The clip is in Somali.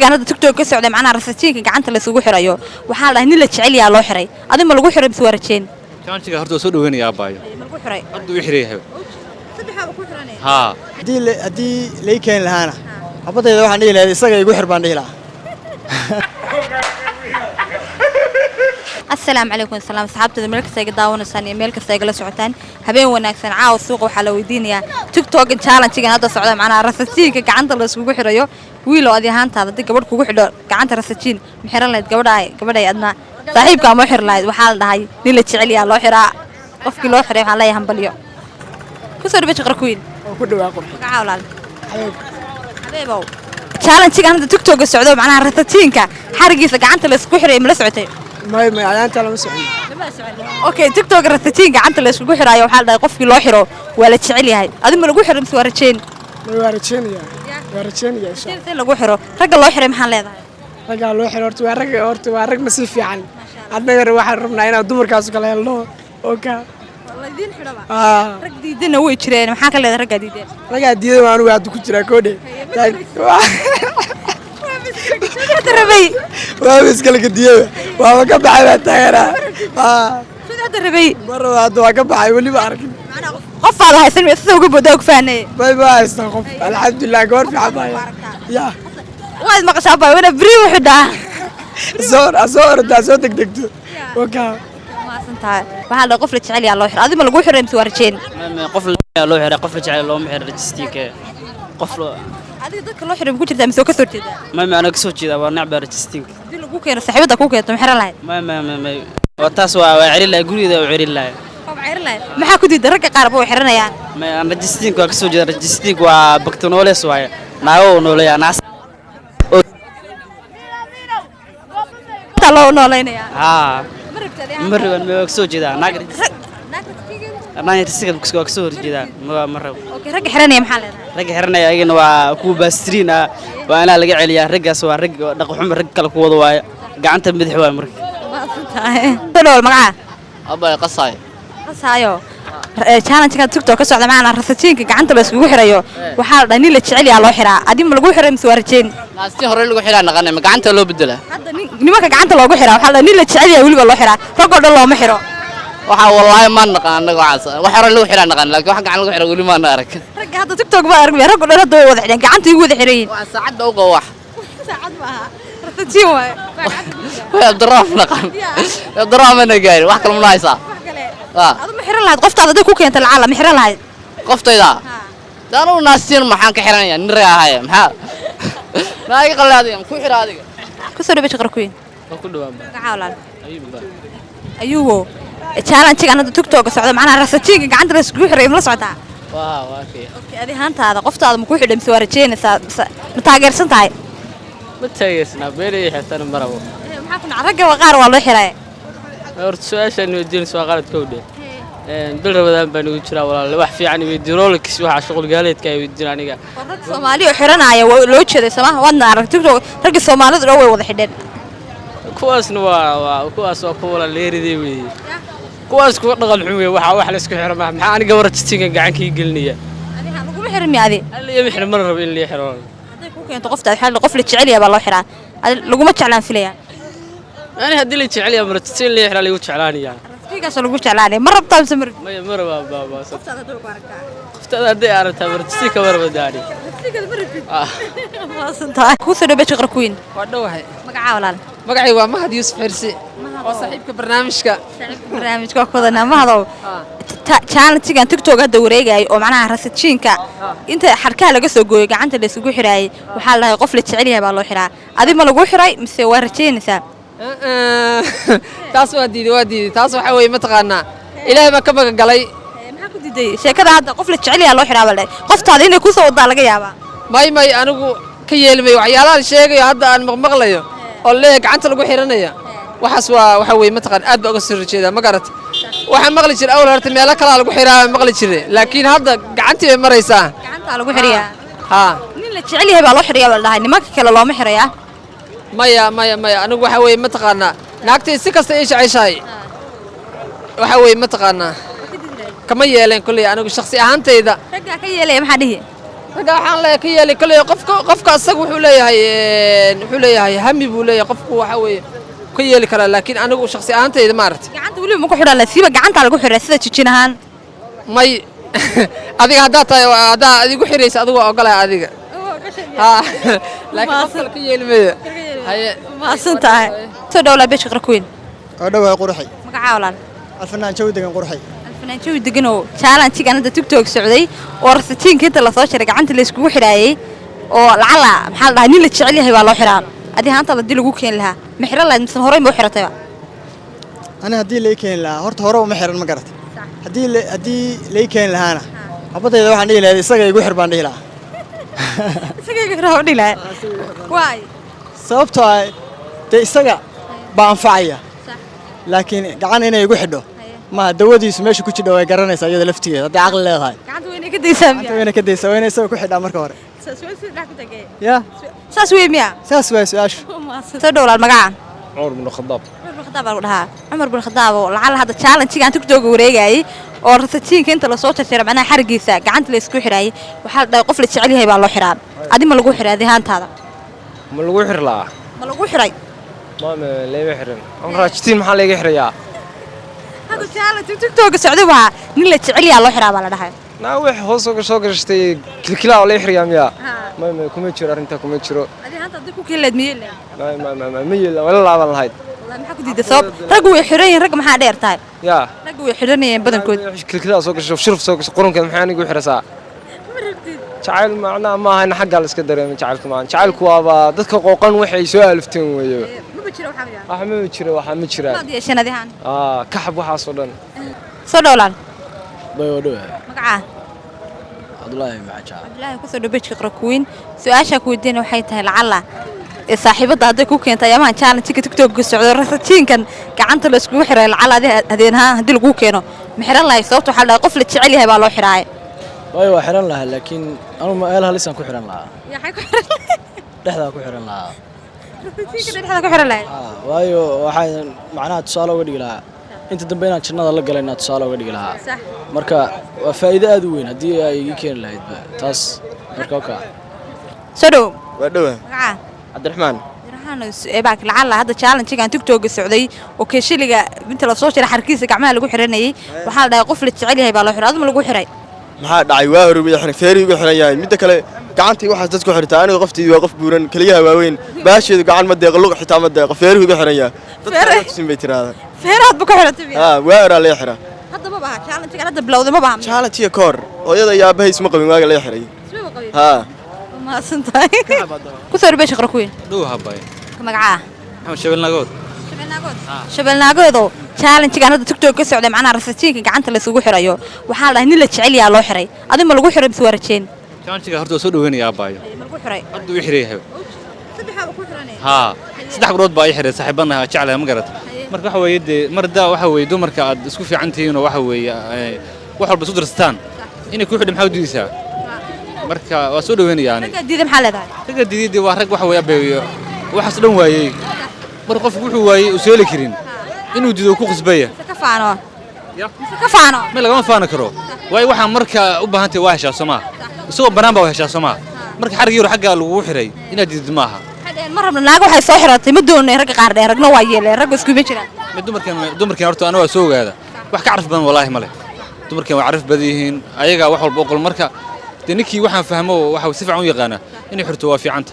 challenge-ga hadda TikTok ka socday macnaha rasajiinka gacanta la isugu xirayo waxa la dhahay nin la jecel yahay loo xiray adima lagu xiray mise waa rajeen challenge-ga horta soo dhaweynaya abaayo ma lagu xiray hadda uu xiray saddexaaba ku xiranay ha hadii lay keen lahaana abadayda waxaan dhihi lahayd isaga igu xir baan dhihi lahaa السلام عليكم السلام صحابتي ملك سايق داون ساني ملك سايق لا سوتان habeen wanaagsan caaw suuq waxa la weydiinaya TikTok challenge-ga hadda socda macna rasajiinka gacanta la isugu xirayo wiil oo adihaantaada dad gabadh kugu xidho gacanta rasajiin ma xiran lahayd gabadhay adna saaxiibka ma xir lahayd waxa la dhahay nin la jecel yahay loo xiraa qofkii loo xiray waxa la yahay hambaliyo ku soo dhawaad qarkuin oo ku dhawaaq gacawlaal habeebow challenge-ga hadda TikTok socda macna rasajiinka xarigiisa gacanta la isugu xiray ma la socotay ما ayaanta lama socon okay TikTok rasajiin gacanta la isugu xiraayo waxa la dhahay qofkii loo xiro waa la jecel yahay adima lagu xiray mise waa rajeen waa rajeenaya in lagu xiro ragga loo xiray maxaan leedahay ragga loo xiro waa rag nasiib fiican adnaga waxaan rabnaa inaan dumarkaas kala helno oo ka walaydin xiraba rag diidana way jireen maxaa ka leedahay ragga diideen ragga diidan anigu aad ku jira koodhe waa iskala gadiyo waa ka baxay baa taageera sida rabay mar waa ka baxay wali ba arkin qof aad haysan sida uga bodoog faanay bay haysta qof alxamdulillah goor fiican baa ya waad maqashaa baa wana bri wuxuu daa soo degdegto waka ma santaa waxa la qof la jecel yahay loo xiro adima lagu xiray mise warjeen qof la loo xiray qof la jecel loo xiro registiinka qof adiga dadka loo xiray ku jirtaa mise ka soo jeeda ma ana ka soo jeeda waa nacba registiinka dil lagu keeno saxiibada ku keento ma xiran lahayd ma waa taas waa ciri la guriga oo ciri la maxaa ku diiday ragga qaar buu xiranayaan ma ana registiinka waa ka soo jeeda registiinka waa baktonoles waaye naago nooleeyaa naas talo nooleynaya marban ma ka soo jeeda naag registiinka waa ka soo horjeeda ma rabo okay ragga xiranaya maxaa leedahay ragga xiranaya ayagana waa kuwa baastriin ah waa inaa laga celiyaa raggaas waa rag dhaqaxuma rag kale ku wada waaye gacanta madax waa marka tadol magaca abay qasaayo challenge-ga TikTok ka socda macna rasajiinka gacanta la isugu xirayo waxa la dhahay nin la jecel yahay loo xiraa adima lagu xiray mise waa rajeen naasti hore lagu xiraa naqanay ma gacanta loo bedela hadda nimanka gacanta loogu xiraa waxa la dhahay nin la jecel yahay waliba loo xiraa ragoo dhan looma xiro waxa wallahi ma naqaan anaga waxa hore lagu xiraa naqan laakiin waxa gacan lagu xiraa wali ma arag ragga hadda TikTok ba aragay ragoo dhan hadda way wada xidhan gacanta igu wada xirayin waa saacada uga wax saacad ma aha rasajiin waay way abdurrahman naqan abdurrahman gaari wax kale ma haysaa aduma xiran lahayd qoftaada dad ku keenta lacala ma xiran lahayd qoftayda daanu naastiin maxaan ka xiranaya nin ray ahay maxaa naagi qalaadeen ku xira adiga ku soo dhawaad qarkuin ku dhawaad gacawlaal ayugo challenge-ga hadda TikTok socda macna rasajiinka gacanta la isugu xiray ma la socotaa waa okay adihaantaada qoftaada ma ku xidhay mise waa rajeynaysaa ma taageersan tahay ma taageersana beelay xirtan marabo maxaa ku dhacay ragga qaar waa loo xiray horta su'aashan weydiin soo qalad ka wada bil rabadaan baan ugu jiraa walaal wax fiican weydiinolix waxa shaqo gaaleedka ay weydiin aniga rag Soomaali oo xiranaya loo jeeday samaha wadna arag TikTok ragga Soomaalidu way wada xidheen kuwaasna waa kuwaas oo kuwa leeriday weey kuwaas ku dhaqan xun weey waxa wax la isku xiro maxaa aniga warajtiinka gacankii gelinaya adiga lagu xiro miyaadi hal iyo xiro mar rabo in la xiro haday ku keento qoftaad xal qof la jecel yahay baa loo xiraa lagu ma jeclaan filaya ani hadii la jecel yahay warajtiin la xiro lagu jeclaanaya raftigaas lagu jeclaanay mar rabtaa mise mar ma raba baba qoftaada dad ku aragtaa qoftaada hadii aragtaa warajtiinka warba daari raftigaas ma rabtid ma santaa ku soo dhawaad qarkuin waa dhawahay magaca walaal magacay waa Mahad Yuusuf Xirsi oo saaxiibka barnaamijka kodana Mahadow challenge-ga TikTok hadda wareegay oo macnaha rasajiinka inta xarkaha laga soo gooyay gacanta la isugu xiraayay waxa la dhahay qof la jecel yahay baa loo xiraa adima lagu xiray mise waa rajeynaysaa taas waa diiday taas waxa weeye ma taqaanaa ilaahay baa ka magagalay maxaa ku diiday sheekada hadda qof la jecel yahay loo xiraa baa qoftaada inay ku soo wadaa laga yaabaa may anigu ka yeelmay waxyaalaha sheegayo hadda aan maqlayo oo leeyahay gacanta lagu xiranaya waxaas waxa weeye ma taqaan aad baa uga soo horjeeda ma garat waxaan maqli jiray awal horta meelo kale lagu xiraa maqli jiray laakiin hadda gacantii bay maraysaa gacanta lagu xiriyaa nin la jecel yahay baa loo xiriyaa baa la dhahay nimanka kale looma xirayaa maya anigu waxa weeye ma taqaanaa naagtay si kasta ay jeceshahay waxa weeye ma taqaanaa kama yeeleen kulli anigu shakhsi ahaantayda ragga ka yeelay maxaa dhihi ragga waxaan leeyahay ka yeeli kale qofka asaga wuxuu leeyahay hami buu leeyahay qofku waxa weeye ka yeeli karaa laakiin anigu shakhsi ahaantayda maaragtay gacanta weliba ma ku xidhan la siiba gacanta lagu xiraa sida jijin ahaan may adiga haddaa tahay haddaa adigu xiraysa adigu waa ogolahay adiga laakiin qof kale ka yeeli maya haye maasan tahay soo dhowlaa beeshka qarkuweyn oo dhawaa qurxay magacaa walaal alfanaan jawi degan qurxay alfanaan jawi degan oo challenge-gan hadda tiktok socday oo rasatiinka inta lasoo jaray gacanta la iskugu xidhaayay oo lacala maxaa la dhahay nin la jecel yahay baa loo xiraa adii haanta hadii lagu keeni lahaa ma xiran lahayd mise horey ma u xiratayba ana haddii lay keeni lahaa horta hore uma xiran ma garatay haddii lay keeni lahaana habadayda waxaan dhihi lahayd isaga igu xir baan dhihi lahaa isaga igu xir baan dhihi lahaa waay sababtoo ah dee isaga baa anfacaya laakiin gacan inay igu xidho ma dawadiisu meesha ku jidho way garanaysaa iyada laftigeeda haddii caqli leedahay gacanta weyna ka daysaa gacanta weyna ka daysaa weyna isaga ku xidhaa marka hore ya saas wey miya saas waa su-aashu soo dhowlaal magacaan cumar bin khadaab baa lagu dhahaa cumar bin khadaab oo lacala hadda challenge-gan tiktok wareegayay oo rasatiinka inta lasoo jarjaro macnaha xarigiisa gacanta la isku xidhaayay waxaa la dhahay qof la jecel yahay baa loo xiraa adi ma lagu xiray adihaantaada ma lagu xir lahaa ma lagu xiray maame leema xirin raajitiin maxaa laga xirayaa hadda challenge tiktok socday waa nin la jecel yahay loo xiraa baa la dhahay naa wax hoos uga soo gashtay kilkilaa oo la xirayaa miya maame kuma jiro arrinta kuma jiro adihaanta hadii ku kiileed miyay ma yeela wala laaban lahayd maxaa ku diiday sabab rag way xiran yihiin rag maxaa dheer tahay yaa rag way xiran yihiin badankood kilkilaa soo gasho shuruf soo gasho qurunkeed maxaa anigu xirasaa jacayl macnaa ma ahayna xaggaa la iska dareemay jacaylku maahan jacaylku waaba dadka qooqan waxay soo alifteen weeye ma jiro waxaa ma jiraan kaxab waxaasoo dhan soo dhowlaan bayo dhawa magacaa cabdullaahi macaja cabdullaahi kusoo dhow beejka qarkuweyn su-aashaa ku weydiina waxay tahay lacala saaxiibadda hadday ku keentay ayaamahan challenge-ka tiktok socdo rasatiinkan gacanta la iskugu xiray lacala hadeen ahaan haddii lagu keeno ma xiran lahay sababta waxaa la dhahay qof la jecel yahay baa loo xiraaye waayo waa xiran lahaa laakiin anu meel halisaan ku xiran lahaa dhexdaa ku xiran lahaa dhexdaa ku xiran lahay waayo waxaan macnaha tusaale uga dhigi lahaa inta dambe inaan jannada la galayna tusaale uga dhigi lahaa marka waa faa'iido aad u weyn haddii ay ii keeni lahaydba taas marka oka soo dhow waa dhawa magacaa cabdiraxmaan lacala hadda challenge-gan tiktok socday oo keeshiliga inta lasoo jaray xarkiisa gacmaha lagu xiranayay waxaa la dhahay qof la jecel yahay baa loo xiray aduma lagu xiray maxaa dhacay waa hore wada xiran feeri uga xiran yahay midda kale gacantii waxaas dadku xirtaa aniga qoftii waa qof buuran kaliyaha waaweyn baasheedu gacan ma deeqo luq xitaa ma deeqo feerihu uga xiran yahay dadka tusin bay tiraahdaa feeraad bu ka xirantay waa hore la xiraa hadda ma baha challenge-gan hadda bilowday ma baha challenge koor hooyada iyo aabahay isma qabin waaga la xiray ma santahay ku soo rubeesh qarkuweyn dhow habay magacaa shabeelnagood shabeelnagoodoo challenge-gan hadda tiktok ka socday macnaha rasatiinka gacanta la isugu xirayo waxaa la dhahay nin la jecel yahay loo xiray adi ma lagu xiray mise waa rajeen challenge-ga horta soo dhaweynaya aabaayo ma lagu xiray hadda uu xiray saddexaaba ku xiranay haa saddex gabdhood baa ay xiray saaxiibana jecelahay ma garata marka waxa weeye dee marda waxa weeye dumarka aad isku fiican tihiin oo waxa weeye wax walba isu dirsataan inay ku xidhan maxaa u diidaysaa marka waa soo dhaweynaya aniga ragga diiday maxaa leedahay ragga diiday waa rag waxa weeye abeeyo waxaas dhan waayey mar qofku wuxuu waayey uu seeli karin inuu diido ku qasbaya ka faano ka faano ma lagama faano karo waayo waxaan marka u baahan tahay waa heshaa Soomaa isagoo banaan baa heshaa Soomaa marka xarig yar xagga lagu xiray inaad diidid maaha mar rabna naag waxay soo xiratay ma doonay ragga qaar dheer ragna waa yeelay ragga isku ma jiraan dumarkan horta aniga waa soo ogaada wax ka caraf badan wallahi male dumarkan waa caraf badan yihiin ayaga wax walba oqol marka ninkii waxaan fahmo waxa si fiican u yaqaana inay xirto waa fiicanta